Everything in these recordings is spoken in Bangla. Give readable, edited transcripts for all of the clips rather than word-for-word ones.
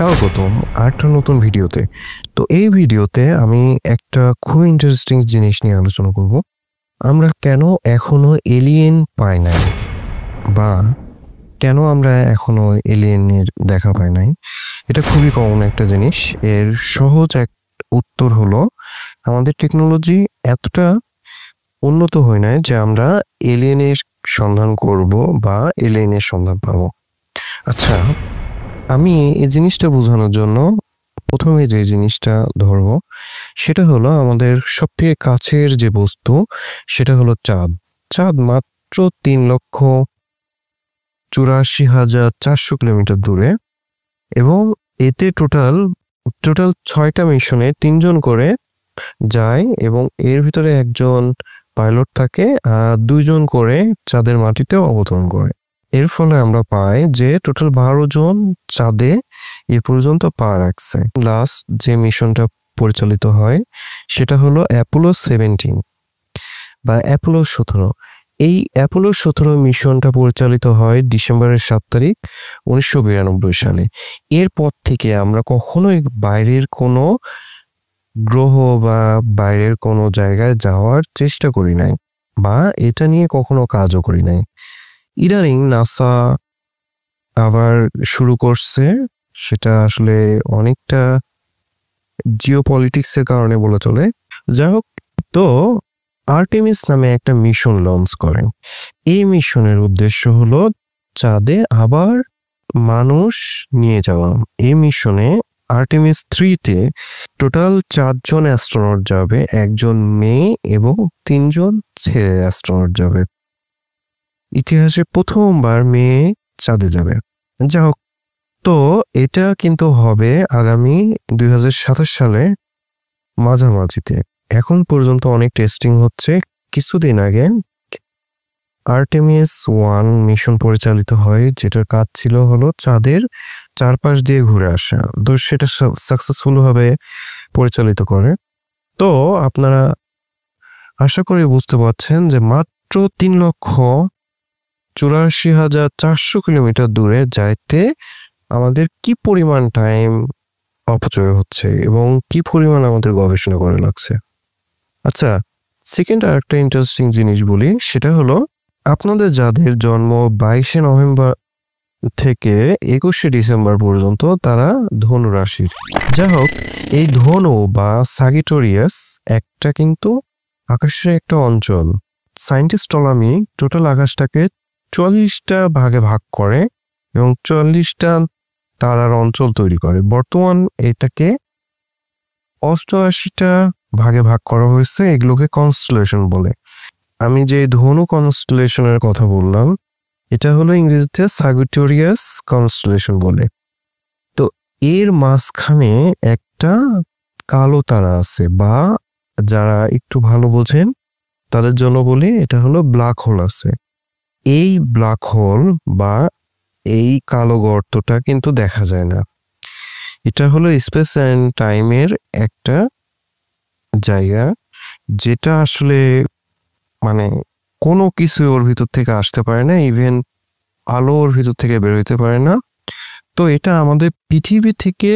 স্বাগতম আরেকটা নতুন ভিডিওতে। তো এই ভিডিওতে আমি একটা খুব ইন্টারেস্টিং জিনিস নিয়ে আলোচনা করব। আমরা কেন এখনো এলিয়েন পাই নাই, বা কেন আমরা এখনো এলিয়েনের দেখা পাই নাই। এটা খুবই কমন একটা জিনিস। এর সহজ এক উত্তর হলো, আমাদের টেকনোলজি এতটা উন্নত হয় নাই যে আমরা এলিয়েনের সন্ধান করব বা এলিয়েনের সন্ধান পাবো। আচ্ছা, আমি এই জিনিসটা বোঝানোর জন্য প্রথমে যে জিনিসটা ধরবো সেটা হলো, আমাদের সবথেকে কাছের যে বস্তু সেটা হলো চাঁদ। চাঁদ মাত্র 3,84,400 কিলোমিটার দূরে, এবং এতে টোটাল 6টা মিশনে 3জন করে যায়, এবং এর ভিতরে একজন পাইলট থাকে, আর 2জন করে চাঁদের মাটিতে অবতরণ করে। এর ফলে আমরা পাই যে টোটাল 12 জন চাঁদে এ পর্যন্ত পা রাখছে। লাস্ট যে মিশনটা পরিচালিত হয় সেটা হলো অ্যাপোলো 17 বা অ্যাপোলো 17। এই অ্যাপোলো 17 মিশনটা পরিচালিত হয় ডিসেম্বরের 7 তারিখ 1992 সালে। এরপর থেকে আমরা কখনোই বাইরের কোনো গ্রহ বা বাইরের কোনো জায়গায় যাওয়ার চেষ্টা করি নাই, বা এটা নিয়ে কখনো কাজও করি নাই। ইদানিং নাসা আবার শুরু করছে, সেটা আসলে অনেকটা জিওপলিটিক্সের কারণে বলে চলে। যাই হোক, তো আর্টেমিস নামে একটা মিশন লঞ্চ করেন। এই মিশনের উদ্দেশ্য হলো চাঁদে আবার মানুষ নিয়ে যাওয়া। এই মিশনে আর্টেমিস 3-তে টোটাল 4 জন অ্যাস্ট্রোনট যাবে, 1জন মেয়ে এবং 3জন ছেলে অ্যাস্ট্রোনট যাবে। ইতিহাসে প্রথমবার মেয়ে চাঁদে যাবে। যাই হোক, তো এটা কিন্তু হবে আগামী 2027 সালে মাঝামাঝিতে। এখন পর্যন্ত অনেক টেস্টিং হচ্ছে। কিছুদিন আগে আর্টেমিস 1 মিশন পরিচালিত হয়, যেটার কাজ ছিল হলো চাঁদের চারপাশ দিয়ে ঘুরে আসা। তো সেটা সাকসেসফুল ভাবে পরিচালিত করে। তো আপনারা আশা করি বুঝতে পারছেন যে মাত্র 3,84,400 কিলোমিটার দূরে যাইতে আমাদের কি পরিমাণ টাইম অপচয় হচ্ছে এবং কি পরিমাণ আমাদের গবেষণা করে লাগছে। আচ্ছা, সেকেন্ড আর একটা ইন্টারেস্টিং জিনিস বলি, সেটা হলো আপনাদের যাদের জন্ম 22শে নভেম্বর থেকে 21শে ডিসেম্বর পর্যন্ত, তারা ধনু রাশির। যাই হোক, এই ধনু বা সাগিটোরিয়াস একটা কিন্তু আকাশের একটা অঞ্চল। সায়েন্টিস্ট টলামি টোটাল আকাশটাকে 44টা ভাগে ভাগ করে এবং 44টা তারার অঞ্চল তৈরি করে। বর্তমান এটাকে 88টা ভাগে ভাগ করা হয়েছে, এগুলোকে কনস্টেলেশন বলে। আমি যে ধনু কনস্টেলেশনের কথা বললাম, এটা হলো ইংরেজিতে সাগিটোরিয়াস কনস্টেলেশন বলে। তো এর মাঝখানে একটা কালো তারা আছে, বা যারা একটু ভালো বোঝেন তাদের জন্য বলি, এটা হলো ব্ল্যাক হোল আছে। এই ব্ল্যাক হোল বা এই কালো গর্তটা কিন্তু দেখা যায় না। এটা হলো স্পেস অ্যান্ড টাইমের একটা জায়গা, যেটা আসলে মানে কোনো কিছু ওর ভিতর থেকে আসতে পারে না, ইভেন আলো ওর ভিতর থেকে বের হইতে পারে না। তো এটা আমাদের পৃথিবী থেকে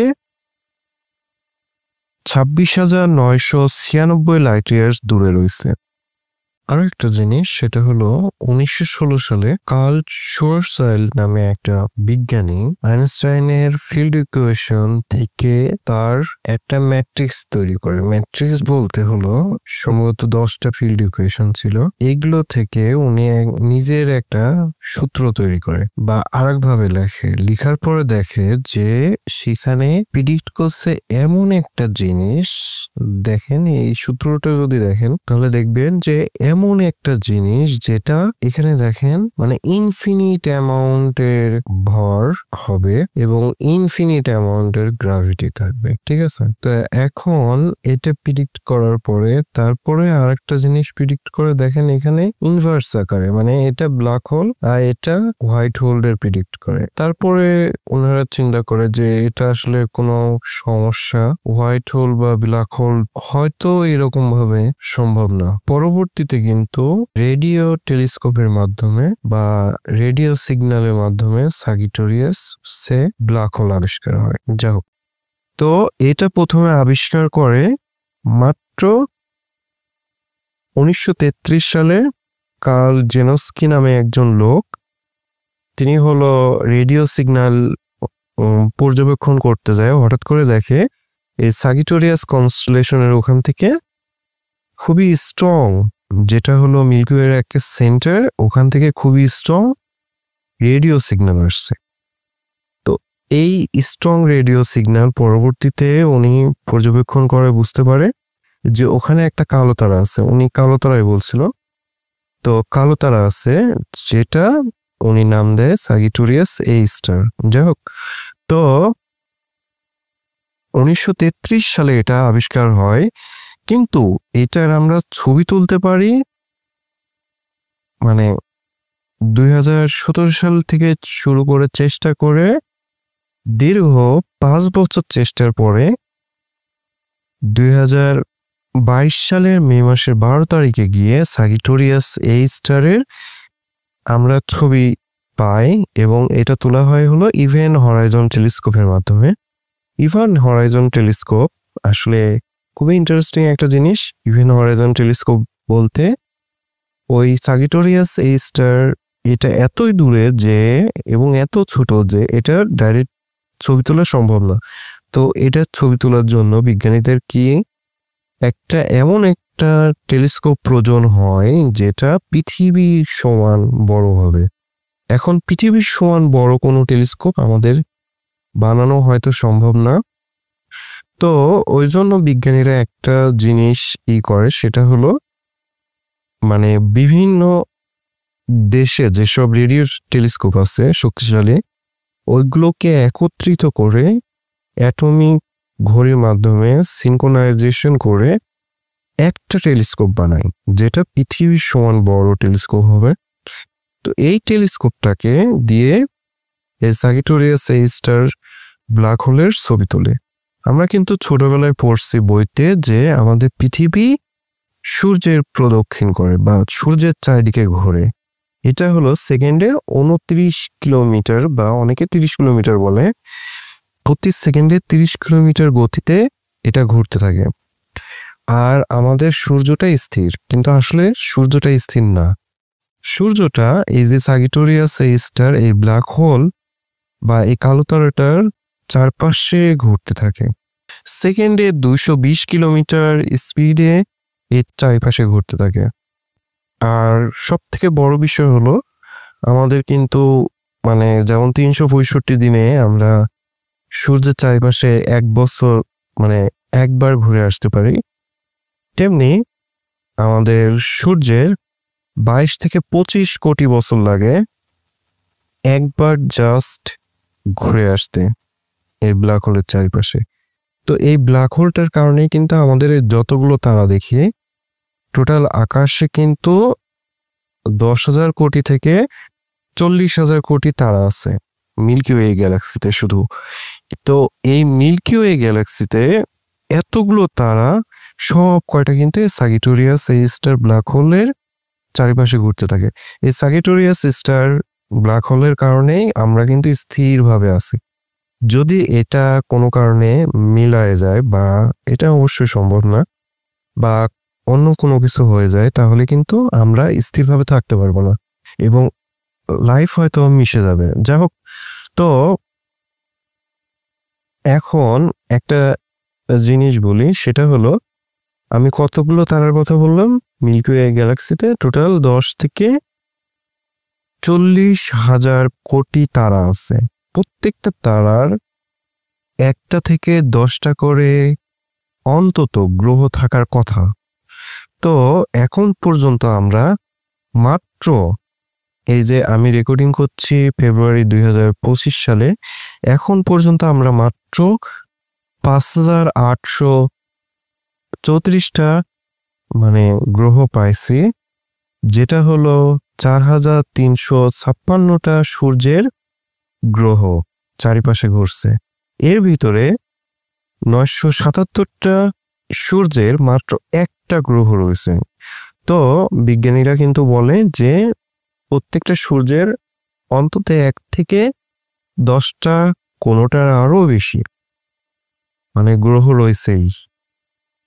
26,996 লাইট ইয়ার্স দূরে রয়েছে। আরো একটা জিনিস, সেটা হলো 1916 সালে কার্ল শোরসাইল্ড নামে একটা বিজ্ঞানী আইনস্টাইনের ফিল্ড ইকুয়েশন থেকে তার একটা ম্যাট্রিক্স তৈরি করে। ম্যাট্রিক্স বলতে হলো সম্ভবত 10টা ফিল্ড ইকুয়েশন ছিল। এগুলো থেকে উনি নিজের একটা সূত্র তৈরি করে, বা আরেকভাবে লেখে। লিখার পরে দেখে যে সেখানে প্রিডিক্ট করছে এমন একটা জিনিস। দেখেন, এই সূত্রটা যদি দেখেন তাহলে দেখবেন যে এমন একটা জিনিস যেটা এখানে দেখেন মানে ইনফিনিট অ্যামাউন্টের ভর হবে এবং ইনফিনিট অ্যামাউন্টের গ্র্যাভিটি থাকবে। ঠিক আছে, তো এখন এটা প্রিডিক্ট করার পরে তারপরে আরেকটা জিনিস প্রিডিক্ট করে দেখেন, এখানে ইনভার্স আকারে, মানে এটা ব্ল্যাক হোল আর এটা হোয়াইট হোল এর প্রিডিক্ট করে। তারপরে ওনারা চিন্তা করে যে এটা আসলে কোনো সমস্যা, হোয়াইট হোল বা ব্ল্যাক হোল হয়তো এরকম ভাবে সম্ভব না। পরবর্তীতে কিন্তু রেডিও টেলিস্কোপের মাধ্যমে বা রেডিও সিগন্যালের মাধ্যমে স্যাজিটেরিয়াসে ব্ল্যাক হোল আবিষ্কার হয়। যাই হোক, তো এটা প্রথমে আবিষ্কার করে মাত্র 1933 সালে কার্ল জেনস্কি নামে একজন লোক। তিনি হলো রেডিও সিগন্যাল পর্যবেক্ষণ করতে যায়, হঠাৎ করে দেখে এই স্যাজিটেরিয়াস কনস্টেলেশনের ওখান থেকে খুবই স্ট্রং, যেটা হলো মিল্কি ওয়ের একটা সেন্টার, ওখান থেকে খুবই স্ট্রং রেডিও সিগন্যাল আসছে। তো এই স্ট্রং রেডিও সিগন্যাল পরবর্তীতে উনি পর্যবেক্ষণ করে বুঝতে পারে যে ওখানে একটা কালো তারা আছে। উনি কালো তারাই বলছিল। তো কালো তারা আছে যেটা উনি নাম দেয় স্যাজিটেরিয়াস এ স্টার। যাই হোক, তো 1933 সালে এটা আবিষ্কার হয়, কিন্তু এটার আমরা ছবি তুলতে পারি মানে 2017 সাল থেকে শুরু করে চেষ্টা করে দীর্ঘ 5 বছর চেষ্টার পরে 2022 সালের মে মাসের 12 তারিখে গিয়ে স্যাজিটেরিয়াস এ স্টারের আমরা ছবি পাই, এবং এটা তোলা হয় হলো ইভেন্ট হরাইজন টেলিস্কোপের মাধ্যমে। ইভেন্ট হরাইজন টেলিস্কোপ আসলে খুবই ইন্টারেস্টিং একটা জিনিস। ইভেন্ট হরাইজন টেলিস্কোপ বলতে ওই স্যাজিটেরিয়াস এ স্টার এটা এতই দূরে যে এবং এত ছোট যে এটা ডাইরেক্ট ছবি তোলা সম্ভব না। তো এটা ছবি তোলার জন্য বিজ্ঞানীদের কি এমন একটা টেলিস্কোপ প্রয়োজন হয় যেটা পৃথিবীর সমান বড় হবে। এখন পৃথিবীর সমান বড় কোনো টেলিস্কোপ আমাদের বানানো হয়তো সম্ভব না। তো ওই জন্য বিজ্ঞানীরা একটা জিনিস করে, সেটা হলো মানে বিভিন্ন দেশে যেসব রেডিও টেলিস্কোপ আছে শক্তিশালী, ওইগুলোকে একত্রিত করে অ্যাটমিক ঘড়ির মাধ্যমে সিনক্রোনাইজেশন করে একটা টেলিস্কোপ বানায়, যেটা পৃথিবীর সমান বড় টেলিস্কোপ হবে। তো এই টেলিস্কোপটাকে দিয়ে এই স্যাজিটেরিয়াস এ স্টার ব্ল্যাক হোলের ছবি তোলে। আমরা কিন্তু ছোটবেলায় পড়ছি বইতে যে আমাদের পৃথিবী সূর্যের প্রদক্ষিণ করে বা সূর্যের চারিদিকে ঘোরে। এটা হলো সেকেন্ডে 29 কিলোমিটার বা অনেকে 30 কিলোমিটার বলে, প্রতি সেকেন্ডে 30 কিলোমিটার গতিতে এটা ঘুরতে থাকে। আর আমাদের সূর্যটা স্থির, কিন্তু আসলে সূর্যটা স্থির না। সূর্যটা এই যে স্যাজিটেরিয়াস এ স্টার এই ব্ল্যাক হোল বা এই কালো তারাটার চারপাশে ঘুরতে থাকে। সেকেন্ডে 220 কিলোমিটার স্পিডে এর চারপাশে ঘুরতে থাকে। আর সব থেকে বড় বিষয় হলো আমাদের কিন্তু মানে যেমন 365 দিনে আমরা সূর্যের চারপাশে 1 বছর মানে একবার ঘুরে আসতে পারি, তেমনি আমাদের সূর্যের 22 থেকে 25 কোটি বছর লাগে একবার জাস্ট ঘুরে আসতে এই ব্ল্যাক হোলের চারপাশে। তো এই ব্ল্যাক হোলটার কারণেই কিন্তু আমাদের যতগুলো তারা দেখি টোটাল আকাশে কিন্তু 10,000 কোটি থেকে 40,000 কোটি তারা আছে মিল্কি ওয়ে গ্যালাক্সিতে শুধু। তো এই মিল্কি ওয়ে গ্যালাক্সিতে এতগুলো তারা সব কয়টা কিন্তু স্যাজিটেরিয়াস এ স্টার ব্ল্যাক হোলের চারিপাশে ঘুরতে থাকে। এই স্যাজিটেরিয়াস স্টার ব্ল্যাক হোলের কারণেই আমরা কিন্তু স্থিরভাবে আছি। যদি এটা কোনো কারণে মিলায় যায়, বা এটা অবশ্যই সম্ভব না, বা অন্য কোনো কিছু হয়ে যায়, তাহলে কিন্তু আমরা স্থিরভাবে থাকতে পারবো না এবং লাইফ হয়তো মিশে যাবে। যাই হোক, তো এখন একটা জিনিস বলি, সেটা হলো আমি কতগুলো তারার কথা বললাম মিল্কি ওয়ে গ্যালাক্সিতে, টোটাল 10 থেকে 40,000 কোটি তারা আছে। প্রত্যেকটা তারার 1টা থেকে 10টা করে অন্তত গ্রহ থাকার কথা। তো এখন পর্যন্ত আমরা মাত্র এই যে আমি রেকর্ডিং করছি ফেব্রুয়ারি 2025 সালে, এখন পর্যন্ত আমরা মাত্র 5,834টা মানে গ্রহ পাইছি, যেটা হলো 4,356টা সূর্যের গ্রহ চারিপাশে ঘুরছে। এর ভিতরে 977টা সূর্যের মাত্র একটা গ্রহ রয়েছে। তো বিজ্ঞানীরা কিন্তু বলে যে প্রত্যেকটা সূর্যের অন্তত 1 থেকে 10টা, কোনোটার আরো বেশি মানে গ্রহ রয়েছেই।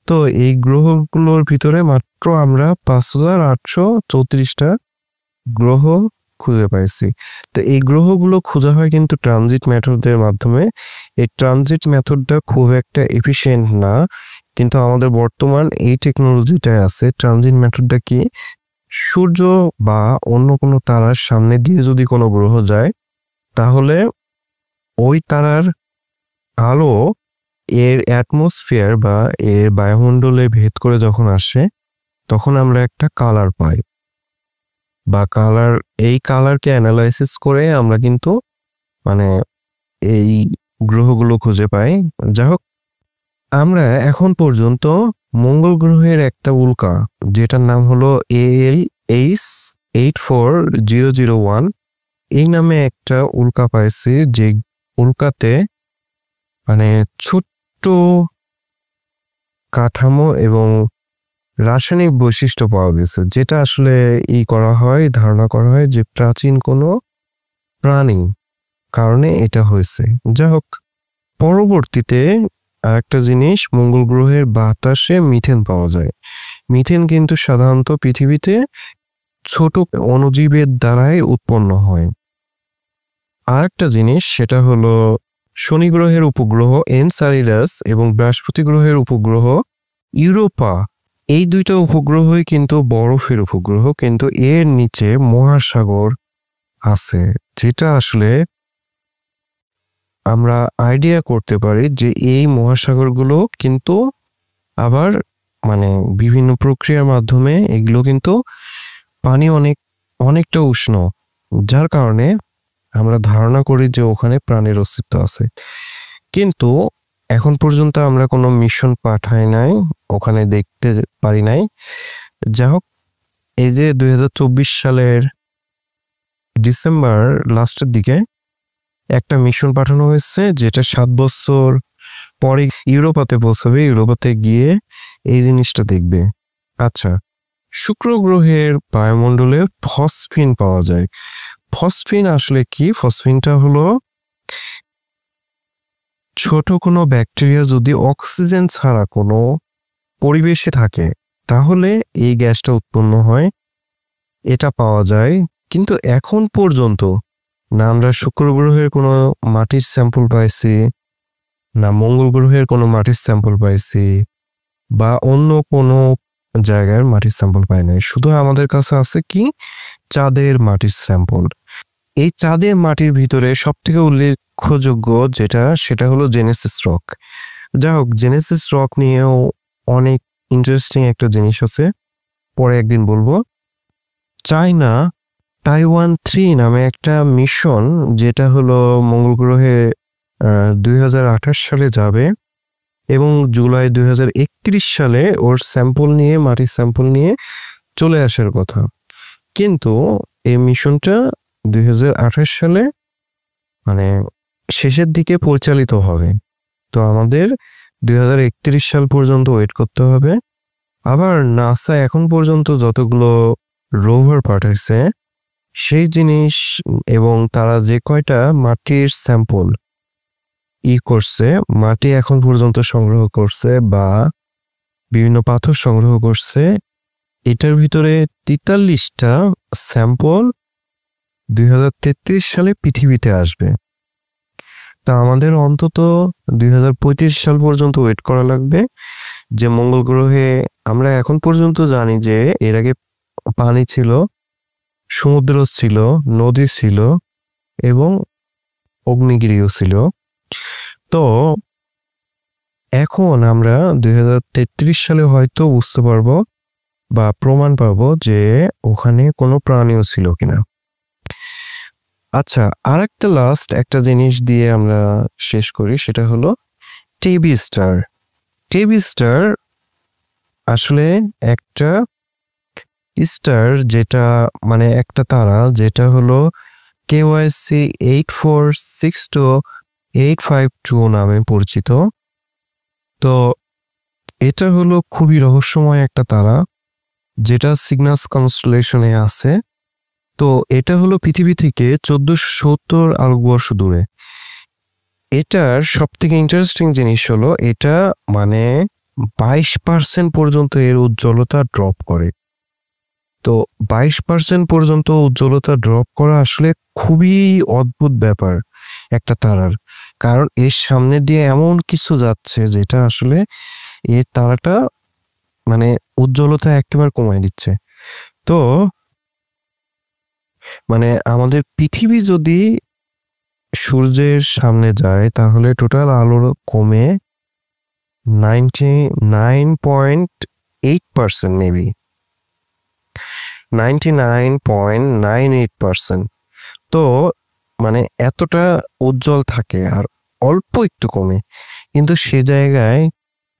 তো এই গ্রহগুলোর ভিতরে মাত্র আমরা 5834টা গ্রহ খুঁজে পাইছি। তো এই গ্রহগুলো খোঁজা হয় কিন্তু ট্রানজিট মেথডের মাধ্যমে। এই ট্রানজিট মেথডটা খুব একটা এফিশিয়েন্ট না, কিন্তু আমাদের বর্তমান এই টেকনোলজিটাই আছে। ট্রানজিট মেথডটা কি, সূর্য বা অন্য কোনো তারার সামনে দিয়ে যদি কোনো গ্রহ যায়, তাহলে ওই তারার আলো এর অ্যাটমসফিয়ার বা এর বায়ুমণ্ডলে ভেদ করে যখন আসে, তখন আমরা একটা কালার পাই, বা এই কালারকে অ্যানালাইসিস করে আমরা কিন্তু মানে এই গ্রহগুলো খুঁজে পাই। যাই হোক, আমরা এখন পর্যন্ত মঙ্গল গ্রহের একটা উল্কা, যেটার নাম হলো ALH84001, এই নামে একটা উল্কা পাইছি, যে উল্কাতে মানে ছোট্ট কাঠামো এবং রাসায়নিক বৈশিষ্ট্য পাওয়া গেছে, যেটা আসলে ধারণা করা হয় যে প্রাচীন কোনো প্রাণী কারণে এটা হয়েছে। যাই হোক, পরবর্তীতে আরেকটা জিনিস, মঙ্গল গ্রহের বাতাসে মিথেন পাওয়া যায়। মিথেন কিন্তু সাধারণত পৃথিবীতে ছোট অণুজীবের দ্বারাই উৎপন্ন হয়। আরেকটা জিনিস, সেটা হলো শনি গ্রহের উপগ্রহ এনসেলাডাস এবং বৃহস্পতি গ্রহের উপগ্রহ ইউরোপা, এই দুইটা উপগ্রহই কিন্তু বরফের উপগ্রহ, কিন্তু এর নিচে মহাসাগর আছে, যেটা আসলে আমরা আইডিয়া করতে পারি যে এই মহাসাগরগুলো কিন্তু আবার মানে বিভিন্ন প্রক্রিয়ার মাধ্যমে এগুলো কিন্তু পানি অনেকটা উষ্ণ, যার কারণে আমরা ধারণা করি যে ওখানে প্রাণের অস্তিত্ব আছে। কিন্তু এখন পর্যন্ত আমরা কোনো মিশন পাঠাই নাই, ওখানে দেখতে পারি নাই। যাই হোক, এই যে 2024 সালের ডিসেম্বর লাস্টের দিকে একটা মিশন পাঠানো হয়েছে, যেটা 7 বছর পরে ইউরোপাতে পৌঁছাবে, ইউরোপাতে গিয়ে এই জিনিসটা দেখবে। আচ্ছা, শুক্র গ্রহের বায়ুমণ্ডলে ফসফিন পাওয়া যায়। ফসফিন আসলে কি? ফসফিনটা হলো ছোট কোনো ব্যাকটেরিয়া যদি অক্সিজেন ছাড়া কোনো পরিবেশে থাকে, তাহলে এই গ্যাসটা উৎপন্ন হয়, এটা পাওয়া যায়। কিন্তু এখন পর্যন্ত না আমরা শুক্র গ্রহের কোনো মাটির স্যাম্পল পাইছি, না মঙ্গল গ্রহের কোনো মাটির স্যাম্পল পাইছি, বা অন্য কোনো জায়গার মাটির স্যাম্পল পাই নাই। শুধু আমাদের কাছে আছে কি, চাঁদের মাটির স্যাম্পল। এই চাঁদের মাটির ভিতরে সব থেকে উল্লেখযোগ্য সেটা হলো জেনেসিস রক। যাই হোক, জেনেসিস রক নিয়েও অনেক ইন্টারেস্টিং একটা জিনিস আছে, পরে একদিন বলবো। চায়না তাইওয়ান 3 নামে একটা মিশন, যেটা হলো মঙ্গল গ্রহে 2028 সালে যাবে এবং জুলাই 2031 সালে ওর মাটির স্যাম্পল নিয়ে চলে আসার কথা। কিন্তু এই মিশনটা 2028 সালে মানে শেষের দিকে পরিচালিত হবে। তো আমাদের 2031 সাল পর্যন্ত ওয়েট করতে হবে। আবার নাসা এখন পর্যন্ত যতগুলো রোভার পাঠাইছে সেই জিনিস এবং তারা যে কয়টা মাটির স্যাম্পল করছে, মাটি এখন পর্যন্ত সংগ্রহ করছে বা বিভিন্ন পাথর সংগ্রহ করছে, এটার ভিতরে 43টা স্যাম্পল 2033 সালে পৃথিবীতে আসবে। তা আমাদের অন্তত 2035 সাল পর্যন্ত ওয়েট করা লাগবে। যে মঙ্গল গ্রহে আমরা এখন পর্যন্ত জানি যে এর আগে পানি ছিল, সমুদ্র ছিল, নদী ছিল এবং অগ্নিগিরিও ছিল। তো এখন আমরা 2033 সালে হয়তো বুঝতে পারবো বা প্রমাণ পাবো যে ওখানে কোনো প্রাণীও ছিল কিনা। আচ্ছা, আর একটা জিনিস দিয়ে আমরা শেষ করি, সেটা হলো টেবি স্টার। টেবি স্টার আসলে একটা স্টার, যেটা মানে একটা তারা, যেটা হলো KYC 8462852 নামে পরিচিত। তো এটা হলো খুবই রহস্যময় একটা তারা, যেটা সিগনাস কনস্টেলেশনে আছে। তো এটা হলো পৃথিবী থেকে 1470 আলোকবর্ষ দূরে। এটার সব থেকে ইন্টারেস্টিং জিনিস হলো এটা মানে 22% পর্যন্ত এর উজ্জ্বলতা ড্রপ করে। তো 22% পর্যন্ত উজ্জ্বলতা ড্রপ করা আসলে খুবই অদ্ভুত ব্যাপার একটা তারার, কারণ এর সামনে দিয়ে এমন কিছু যাচ্ছে যেটা আসলে এর তারাটা মানে উজ্জ্বলতা একেবারে কমায় দিচ্ছে। তো মানে আমাদের পৃথিবী যদি সূর্যের সামনে যায় তাহলে টোটাল আলোর কমে 99.8% মেবি 99.98%। তো মানে এতটা উজ্জ্বল থাকে আর অল্প একটু কমে, কিন্তু সে জায়গায়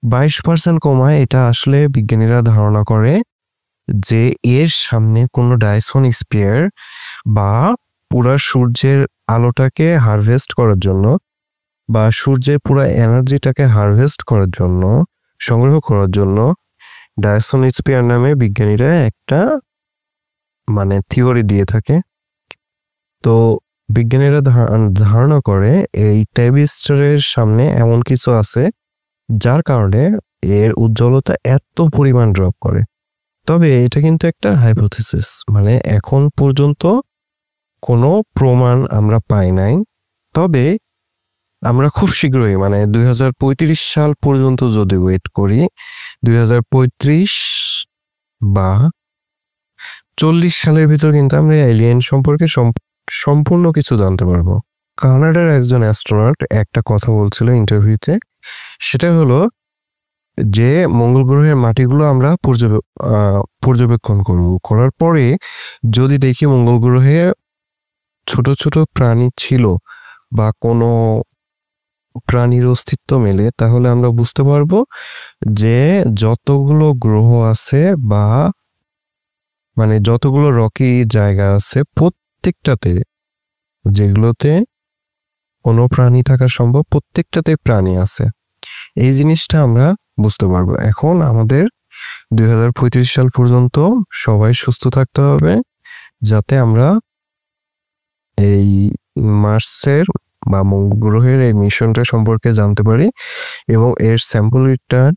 22% কমায়। এটা আসলে বিজ্ঞানীরা ধারণা করে যে এর সামনে কোনো ডায়সন স্পিয়ার বা পুরা সূর্যের আলোটাকে হারভেস্ট করার জন্য বা সূর্যের পুরা এনার্জিটাকে হারভেস্ট করার জন্য, সংগ্রহ করার জন্য ডায়সন স্পিয়ার নামে বিজ্ঞানীরা একটা মানে থিওরি দিয়ে থাকে। তো বিজ্ঞানীরা ধারণা করে এই টেবি স্টারের সামনে এমন কিছু আছে যার কারণে এর উজ্জ্বলতা এত পরিমাণ ড্রপ করে। তবে এটা কিন্তু একটা হাইপোথিসিস, মানে এখন পর্যন্ত কোনো প্রমাণ আমরা পাই নাই। তবে আমরা খুব শীঘ্রই মানে 2035 সাল পর্যন্ত যদি ওয়েট করি, 2035 বা 40 সালের ভিতর কিন্তু আমরা এলিয়েন সম্পর্কে সম্পূর্ণ কিছু জানতে পারবো। কানাডার একজন অ্যাস্ট্রোনট একটা কথা বলছিল ইন্টারভিউতে, সেটা হলো যে মঙ্গল গ্রহের মাটিগুলো আমরা পর্যবেক্ষণ করার পরে যদি দেখি মঙ্গল গ্রহে ছোট ছোট প্রাণী ছিল বা কোনো প্রাণীর অস্তিত্ব মেলে, তাহলে আমরা বুঝতে পারবো যে যতগুলো গ্রহ আছে বা মানে যতগুলো রকি জায়গা আছে প্রত্যেকটাতে, যেগুলোতে কোনো প্রাণী থাকা সম্ভব, প্রত্যেকটাতে প্রাণী আছে। এই জিনিসটা আমরা বুঝতে পারবো। এখন আমাদের 2035 সাল পর্যন্ত সবাই সুস্থ থাকতে হবে যাতে আমরা এই মার্সের বা মঙ্গল গ্রহের এই মিশনটা সম্পর্কে জানতে পারি এবং এর স্যাম্পল রিটার্ন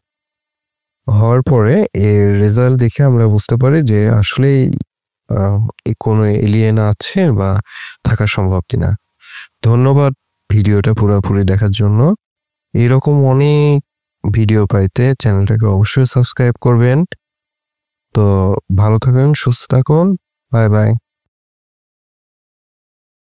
হওয়ার পরে এর রেজাল্ট দেখে আমরা বুঝতে পারি যে আসলে কোনো এলিয়েন আছে বা থাকা সম্ভব কিনা। ধন্যবাদ ভিডিওটা পুরোপুরি দেখার জন্য। এরকম অনেক ভিডিও পাইতে চ্যানেলটাকে অবশ্যই সাবস্ক্রাইব করবেন। তো ভালো থাকুন, সুস্থ থাকুন, বাই বাই।